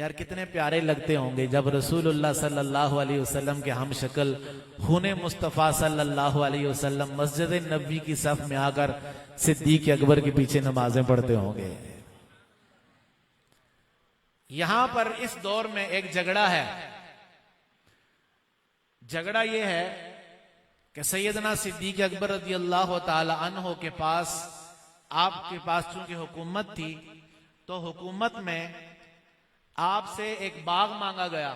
यार कितने प्यारे लगते होंगे जब रसूलुल्लाह सल्लल्लाहु अलैहि वसल्लम के हम शक्ल खूने मुस्तफ़ा सल्लल्लाहु अलैहि वसल्लम मस्जिद नबी की सफ में आकर सिद्दीक अकबर के पीछे नमाजें पढ़ते होंगे। यहां पर इस दौर में एक झगड़ा है। झगड़ा यह है कि सैयदना सिद्दीक अकबर रज़ी अल्लाह ताला अन्हो के पास, आपके पास चूंकि हुकूमत थी तो हुकूमत में आपसे एक बाग मांगा गया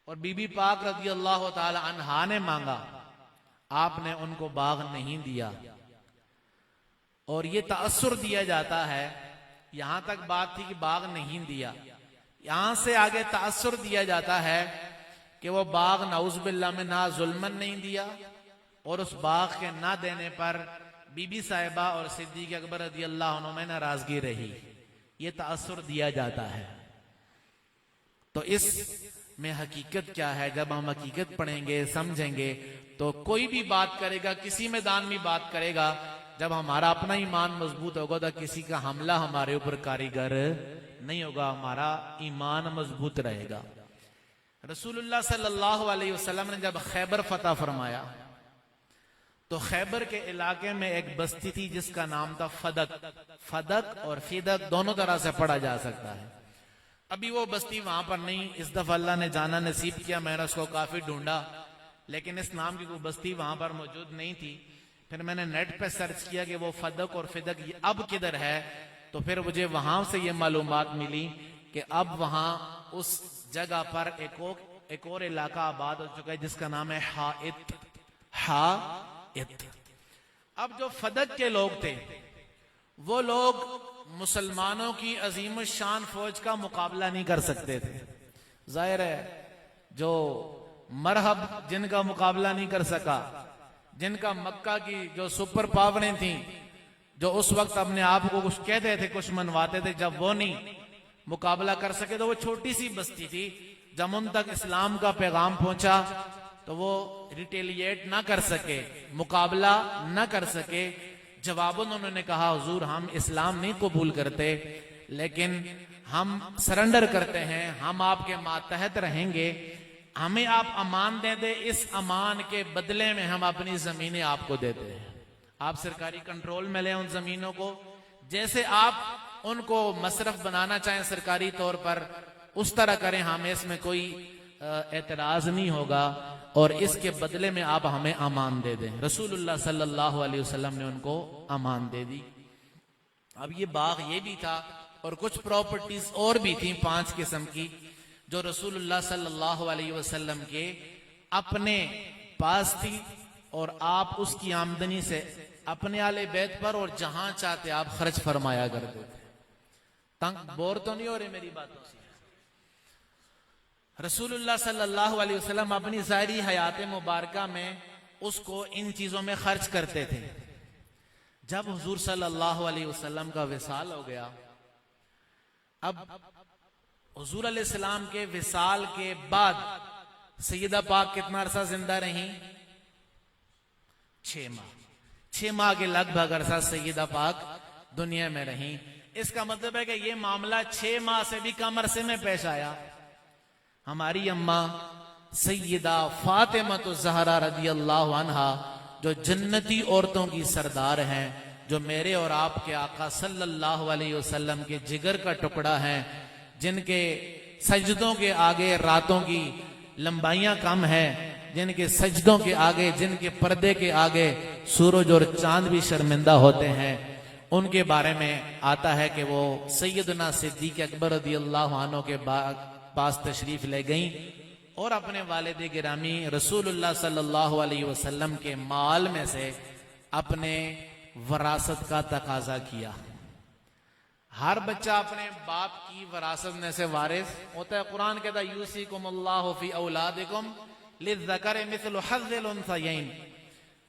और बीबी पाक रज़ी अल्लाह ताला अन्हा ने मांगा, आपने उनको बाग नहीं दिया। और ये तअस्सुर दिया जाता है, यहां तक बात थी कि बाग नहीं दिया, यहां से आगे तअस्सुर दिया जाता है कि वो बाग नाउज़ुबिल्लाह में ना जुल्मन नहीं दिया और उस बाग के ना देने पर बीबी साहिबा और सिद्दीक अकबर रज़ी अल्लाह अन्हु में नाराजगी रही। ये तअस्सुर दिया जाता है। तो इस में हकीकत क्या है, जब हम हकीकत पढ़ेंगे समझेंगे तो कोई भी बात करेगा, किसी मैदान में बात करेगा, जब हमारा अपना ईमान मजबूत होगा तो किसी का हमला हमारे ऊपर कारीगर नहीं होगा, हमारा ईमान मजबूत रहेगा। रसूलुल्लाह सल्लल्लाहु अलैहि वसल्लम ने जब खैबर फतह फरमाया तो खैबर के इलाके में एक बस्ती थी जिसका नाम था फदक। फदक और फिदक दोनों तरह से पढ़ा जा सकता है। अभी वो बस्ती वहां पर नहीं, इस दफा अल्लाह ने जाना नसीब किया, मैंने उसको काफी ढूंढा लेकिन इस नाम की कोई बस्ती वहां पर मौजूद नहीं थी। फिर मैंने नेट पे सर्च किया कि वो फदक और फिदक ये अब किधर है, तो फिर मुझे वहां से ये मालूमात मिली कि अब वहां उस जगह पर एक और इलाका आबाद हो चुका है जिसका नाम है हाइत। हाइत। अब जो फदक के लोग थे वो लोग मुसलमानों की अजीम शान फौज का मुकाबला नहीं कर सकते थे। जाहिर है जो मरहब जिनका मुकाबला नहीं कर सका, जिनका मक्का की जो सुपर पावरें थी, जो उस वक्त अपने आप को कुछ कहते थे, कुछ मनवाते थे, जब वो नहीं मुकाबला कर सके तो वो छोटी सी बस्ती थी, जब उन तक इस्लाम का पैगाम पहुंचा तो वो रिटेलिएट ना कर सके, मुकाबला ना कर सके। जवाबन उन्होंने कहा, हुजूर हम इस्लाम नहीं कबूल करते लेकिन हम सरेंडर करते हैं, हम आपके मातहत रहेंगे, हमें आप अमान दे दे, इस अमान के बदले में हम अपनी जमीनें आपको देते हैं। आप सरकारी कंट्रोल में लें उन जमीनों को, जैसे आप उनको मसरफ बनाना चाहें सरकारी तौर पर उस तरह करें, हमें इसमें कोई एतराज नहीं होगा और इसके बदले में आप हमें अमान दे दें। रसूलुल्लाह सल्लल्लाहु अलैहि वसल्लम ने उनको अमान दे दी। अब ये बाग ये भी था और कुछ प्रॉपर्टीज और भी थी 5 किस्म की जो रसूलुल्लाह सल्लल्लाहु अलैहि वसल्लम के अपने पास थी और आप उसकी आमदनी से अपने आले बैत पर और जहां चाहते आप खर्च फरमाया करते थे। तंग बोर तो नहीं हो रहे मेरी बातों से? रसूलुल्लाह सल्लल्लाहु अलैहि वसल्लम अपनी सारी हयात मुबारका में उसको इन चीजों में खर्च करते थे। जब हुजूर सल्लल्लाहु अलैहि वसल्लम का विसाल हो गया, अब हुजूर अलैहिस्सलाम के विसाल के बाद सैयदा पाक कितना अरसा जिंदा रही? 6 माह। 6 माह के लगभग अरसा सैयदा पाक दुनिया में रही। इसका मतलब है कि यह मामला 6 माह से भी कम अरसे में पेश आया। हमारी अम्मा सैयदा फातिमा तो ज़हरा रज़ी अल्लाह अन्हा जो जन्नती औरतों की सरदार हैं, जो मेरे और आपके आका सल्लल्लाहु अलैहि वसल्लम के जिगर का टुकड़ा हैं, जिनके सजदों के आगे रातों की लंबाइयां कम हैं, जिनके सजदों के आगे, जिनके पर्दे के आगे सूरज और चांद भी शर्मिंदा होते हैं, उनके बारे में आता है कि वो सैयदना सिद्दीक अकबर रज़ी अल्लाह अन्हु के पास तशरीफ ले गई और अपने वालिद गिरामी रसूलुल्लाह सल्लल्लाहु अलैहि वसल्लम के माल में से अपने वरासत का तकाजा किया। हर बच्चा अपने बाप की वरासत में से वारिस होता है। कुरान कहता है यूसिकुमुल्लाहु फी औलादिकुम लिज़्ज़करि मिस्लु हज़्ज़िल उन्सयैन,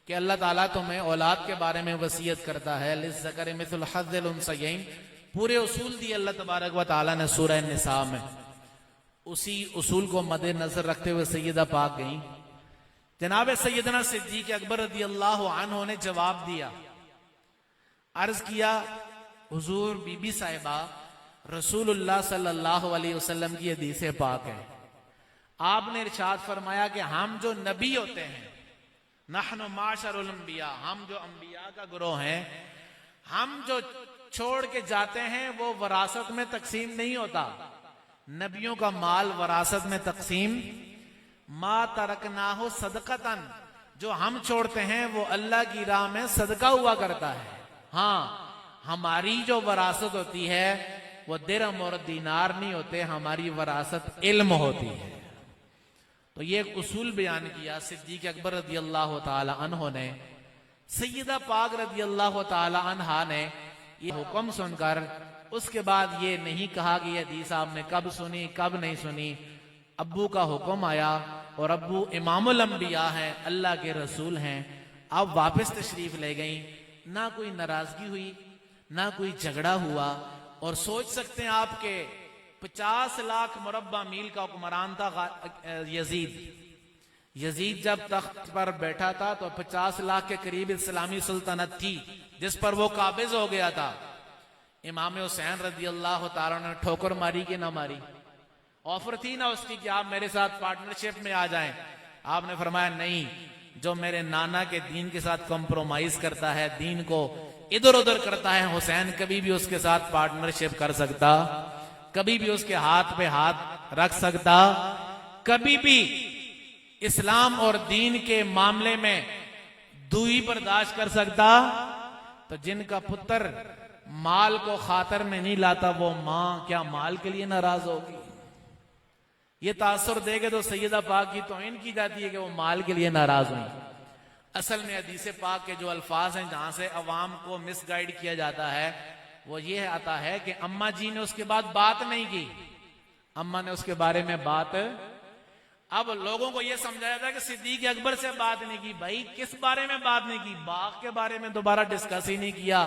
कि अल्लाह ताला तुम्हें औलाद के बारे में वसीयत करता है। लिज़्ज़करि मिस्लु हज़्ज़िल उन्सयैन पूरे उसूल दिए अल्लाह तबारक व तआला ने सूरह निसा में। उसी उसूल को मद्देनजर रखते हुए सैयदा पाक गई। जनाब सैयदना सिद्दीक अकबर रज़ी अल्लाह अन्हु ने जवाब दिया, अर्ज किया, हुजूर बीबी साहिबा रसूलुल्लाह सल्लल्लाहु अलैहि वसल्लम की हदीस पाक है। आपने इरशाद फरमाया कि हम जो नबी होते हैं, नहनु माशरुल अंबिया, हम जो अंबिया का गिरोह हैं, हम जो छोड़ के जाते हैं वो वरासत में तकसीम नहीं होता। नबियों का माल वरासत में तकसीम, मा तरकनाहु सदकतन, जो हम छोड़ते हैं वो अल्लाह की राह में सदका हुआ करता है। हाँ, हमारी जो वरासत होती है वो दिरहम और दीनार नहीं होते, हमारी वरासत इल्म होती है। तो ये एक उसूल बयान किया सिद्दीक अकबर रदी अल्लाह ताला अन्हो ने। सैयदा पाक रदी अल्लाह ताला अन्हा ने ये हुक्म सुनकर उसके बाद ये नहीं कहा कि ये हदीस आपने कब सुनी कब नहीं सुनी। अब्बू का हुक्म आया और अब्बू इमामुल अंबिया हैं, अल्लाह के रसूल हैं। अब वापस तशरीफ ले गई, ना कोई नाराजगी हुई ना कोई झगड़ा हुआ। और सोच सकते हैं आपके 50 लाख मुरब्बा मील का हुक्मरान था यजीद। यजीद जब तख्त पर बैठा था तो 50 लाख के करीब इस्लामी सुल्तानत थी जिस पर वो काबिज हो गया था। इमाम हुसैन रदी अल्लाह ताला ने ठोकर मारी कि ना मारी? ऑफर थी ना उसकी कि आप मेरे साथ पार्टनरशिप में आ जाएं। आपने फरमाया नहीं, जो मेरे नाना के दीन के साथ कॉम्प्रोमाइज करता है, दीन को इधर उधर करता है, हुसैन कभी भी उसके साथ पार्टनरशिप कर सकता, कभी भी उसके हाथ पे हाथ रख सकता, कभी भी इस्लाम और दीन के मामले में दुई बर्दाश्त कर सकता। तो जिनका पुत्र माल को खातर में नहीं लाता वो मां क्या माल के लिए नाराज होगी? ये तासुर देगे तो सैयदा पाक की तौहीन की जाती है कि वो माल के लिए नाराज हुई। असल में हदीस पाक के जो अल्फाज हैं जहां से अवाम को मिसगाइड किया जाता है वो ये आता है कि अम्मा जी ने उसके बाद बात नहीं की, अम्मा ने उसके बारे में बात। अब लोगों को यह समझाया था कि सिद्दीक अकबर से बात नहीं की। भाई किस बारे में बात नहीं की? बाग के बारे में दोबारा डिस्कस ही नहीं किया।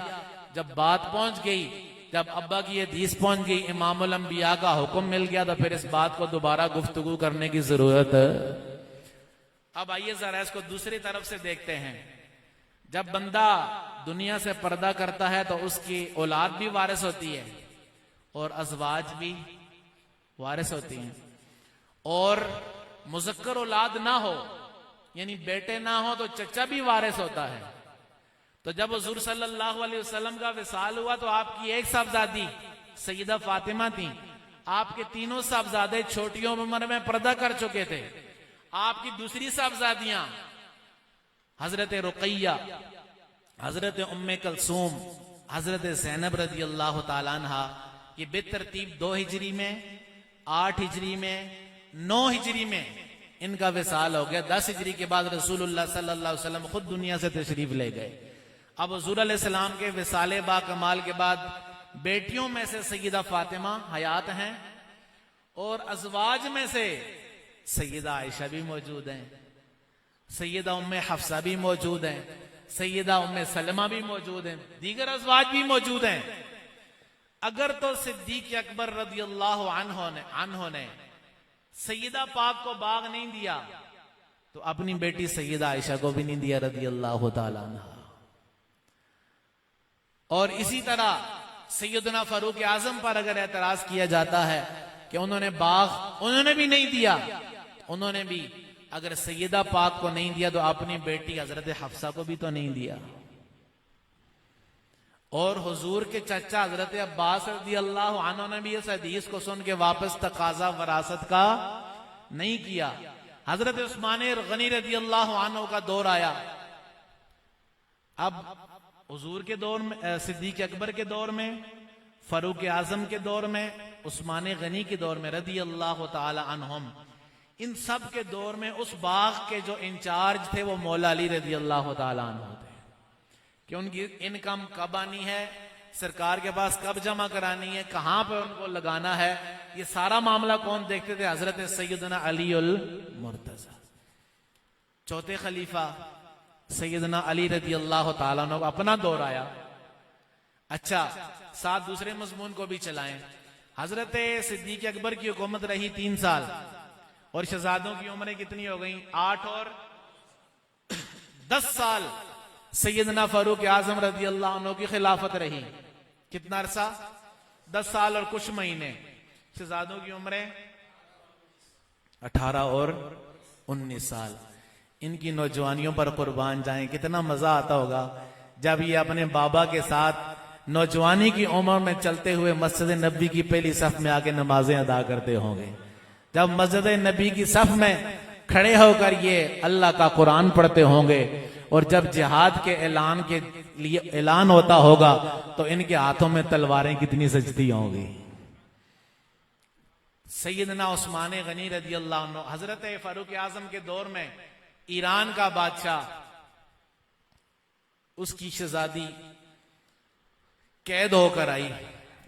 जब बात पहुंच गई, जब अब्बा की हदीस पहुंच गई, इमामुल अंबिया का हुक्म मिल गया, तो फिर इस बात को दोबारा गुफ्तगू करने की जरूरत है। अब आइए जरा इसको दूसरी तरफ से देखते हैं। जब बंदा दुनिया से पर्दा करता है तो उसकी औलाद भी वारिस होती है और अजवाज भी वारिस होती हैं। और मुज़क्कर औलाद ना हो यानी बेटे ना हो तो चचा भी वारिस होता है। तो जब हुजूर सल्लल्लाहु अलैहि वसल्लम का विसाल हुआ तो आपकी एक साहबजादी सैयदा फातिमा थी। आपके तीनों साहबजादे छोटी उम्र में पर्दा कर चुके थे। आपकी दूसरी साहबजादियां हजरत रुकैया, हजरत उम्मे कलसूम, हजरत ज़ैनब रज़ी अल्लाह ताला अन्हा, ये बेतरतीब 2 हिजरी में, 8 हिजरी में, 9 हिजरी में इनका विसाल हो गया। 10 हिजरी के बाद रसूलुल्लाह सल्लल्लाहु अलैहि वसल्लम खुद दुनिया से तशरीफ ले गए। अब हुजूर अलैहिस्सलाम के विसाले बा कमाल के बाद बेटियों में से सैयदा फातिमा हयात हैं और अजवाज में से सैयदा आयशा भी मौजूद हैं, सैयदा उम्मे हफ्सा भी मौजूद हैं, सैयदा उम्मे सलमा भी मौजूद हैं, दीगर अजवाज भी मौजूद हैं। अगर तो सिद्दीक अकबर रज़ी अल्लाह अन्हो ने सैयदा पाक को बाग नहीं दिया तो अपनी बेटी सैयदा आयशा को भी नहीं दिया रज़ी अल्लाह ताला अन्हा। और इसी तरह सैयदना फारूक आजम पर अगर एतराज किया जाता है कि उन्होंने बाग उन्होंने भी नहीं दिया, उन्होंने भी अगर सैयदा पाक को नहीं दिया तो अपनी बेटी हजरत हफ्सा को भी तो नहीं दिया। और हुजूर के चचा हजरत अब्बास रज़ी अल्लाह अन्हु ने भी इस हदीस को सुन के वापस तकाजा वरासत का नहीं किया। हजरत उस्मान गनी रज़ी अल्लाह अन्हु का दौर आया। अब हुजूर के दौर में, सिद्दीक अकबर के दौर में, फारूक आजम के दौर में, उस्मान गनी के दौर में रज़ी अल्लाह ताला अन्हुम, इन सब के दौर में उस बाग के जो इंचार्ज थे वो मौला अली रज़ी अल्लाह ताला अन्हु थे कि उनकी इनकम कब आनी है, सरकार के पास कब जमा करानी है, कहां पर उनको लगाना है, ये सारा मामला कौन देखते थे? हजरत सैयदना अली उल मुर्तजा। चौथे खलीफा सैयदना अली रज़ी अल्लाह ताला अन्हु का अपना दौर आया। अच्छा, साथ दूसरे मजमून को भी चलाएं। हजरत सिद्दीक अकबर की हुकूमत रही 3 साल और शहजादों की उम्रें कितनी हो गई? 8 और 10 साल सैयदना फारूक आजम रज़ी अल्लाह अन्हु की खिलाफत रही। कितना अरसा? 10 साल और कुछ महीने। शहजादों की उम्रें 18 और 19 साल। इनकी नौजवानियों पर कुर्बान जाएं। कितना मजा आता होगा जब ये अपने बाबा के साथ नौजवानी की उम्र में चलते हुए मस्जिद नबी की पहली सफ में आके नमाजें अदा करते होंगे। जब मस्जिद नबी की सफ में खड़े होकर ये अल्लाह का कुरान पढ़ते होंगे और जब जिहाद के ऐलान के लिए ऐलान होता होगा तो इनके हाथों में तलवारें कितनी सजती होंगी। सैयदना उस्मान गनी रजी अल्लाह अन्हु, हजरत फारूक आजम के दौर में ईरान का बादशाह, उसकी शहजादी कैद होकर आई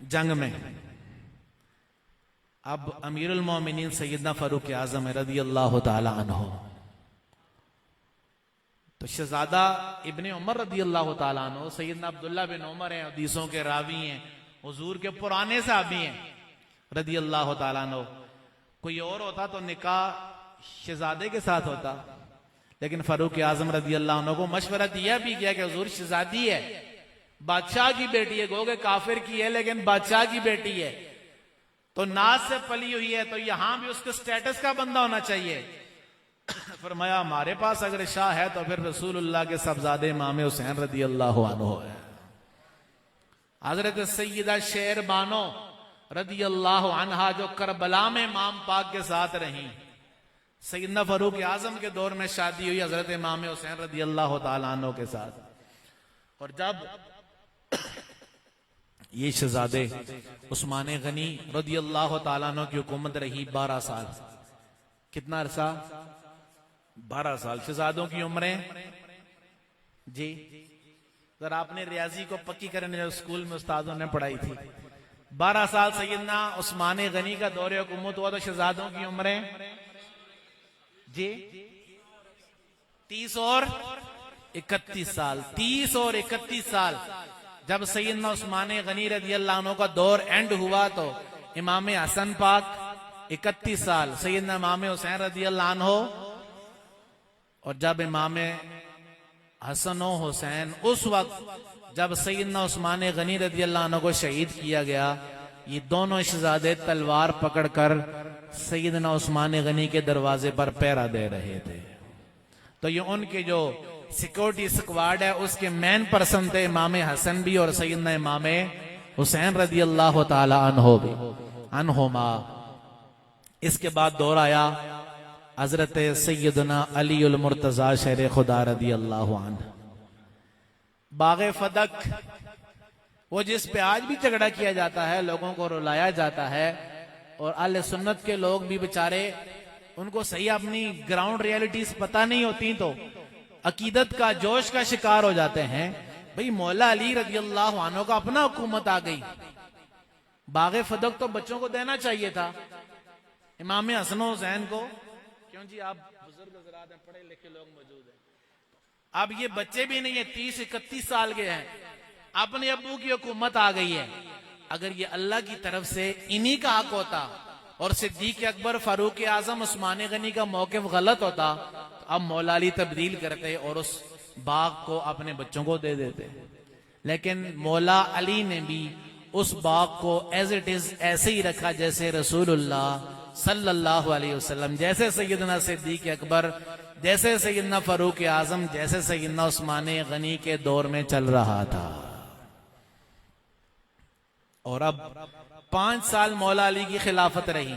जंग में। अब अमीरुल मोमिनीन सैयदना फारूक आजम रजी अल्लाह ताला अन्हु, तो शहजादा इब्ने उमर रजी अल्लाह ताला अन्हु, सैयदना अब्दुल्ला बिन उमर हैं, हदीसों के रावी हैं, हुजूर के पुराने साहबी हैं रजी अल्लाह ताला अन्हु। कोई और होता तो निकाह शहजादे के साथ होता, लेकिन फारूक आजम रजी अल्लाह अन्हु को मशवरा दिया भी गया कि हुजूर शहजादी है, बादशाह की बेटी है, गोगे काफिर की है लेकिन बादशाह की बेटी है, तो नाज से पली हुई है, तो यहां भी उसके स्टेटस का बंदा होना चाहिए। फरमाया हमारे पास अगर शाह है तो फिर रसूलुल्लाह के साहबजादे इमाम हुसैन रदी अल्लाह अन्हु है। हजरत सैयदा शेर बानो रदी अल्लाह अन्हा जो करबला में इमाम पाक के साथ रही, सैयदना फारूक आजम के दौर में शादी हुई हजरत इमाम हुसैन रदी अल्लाह ताला अन्हु के साथ। और जब ये शहजादे उस्मान गनी रदी अल्लाह ताला अन्हु की हुकूमत रही 12 साल। कितना अरसा? 12 साल। शहजादों की उम्रें जी, जरा आपने रियाजी को पक्की करने जो स्कूल में उस्तादों ने पढ़ाई थी, 12 साल सैयदना उस्मान गनी का दौरे हुकूमत हुआ, तो शहजादों की उम्रें जी 30 और 31 साल। 30 और 31 साल। जब सैयदना उस्मान गनी रजी अल्लाह अन्हु का दौर एंड हुआ तो इमाम हसन पाक 31 साल, सैयदना इमाम हुसैन रजी अल्लाह अन्हु, और जब इमाम हसन और हुसैन उस वक्त जब सैयदना उस्मान गनी रजी अल्लाह अन्हु को शहीद किया गया, ये दोनों शहजादे तलवार पकड़कर सैयदना उस्मान गनी के दरवाजे पर पहरा दे रहे थे। तो ये उनके जो सिक्योरिटी स्क्वाड है उसके मेन पर्सन थे इमाम हसन भी और सैयदना इमाम हुसैन रदी अल्लाह ताला अन्हु भी अन्हुमा। इसके बाद दौर आया हजरत सैयदना अली उल मुर्तजा शेर खुदा रदी अल्लाह अन्हु। बागे फदक, वो जिस पे आज भी झगड़ा किया जाता है, लोगों को रुलाया जाता है, और अहले सुन्नत के लोग भी बेचारे उनको सही अपनी ग्राउंड रियलिटीज पता नहीं होती तो अकीदत का जोश का शिकार हो जाते हैं। भाई मौला अली रजी अल्लाह अन्हु का अपना हुकूमत आ गई, बागे फदक तो बच्चों को देना चाहिए था, इमाम हसन हुसैन को क्यों जी, आप बुजुर्ग हज़रात हैं, पढ़े लिखे लोग मौजूद हैं। अब ये बच्चे भी नहीं है, 30-31 साल के हैं, अपने अब्बू की हुकूमत आ गई है। अगर ये अल्लाह की तरफ से इन्हीं का हक होता और सिद्दीक अकबर फारूक आजम उस्मान गनी का मौक़िफ़ गलत होता तो अब मौला अली तब्दील करते और उस बाग को अपने बच्चों को दे देते। लेकिन मौला अली ने भी उस बाग को एज इट इज ऐसे ही रखा जैसे रसूलुल्लाह सल्लल्लाहु अलैहि वसल्लम, जैसे सैयदना सिद्दीक अकबर, जैसे सैयदना फारूक आजम, जैसे सैयदना उस्मान गनी के दौर में चल रहा था। और अब 5 साल मौला अली की खिलाफत रही।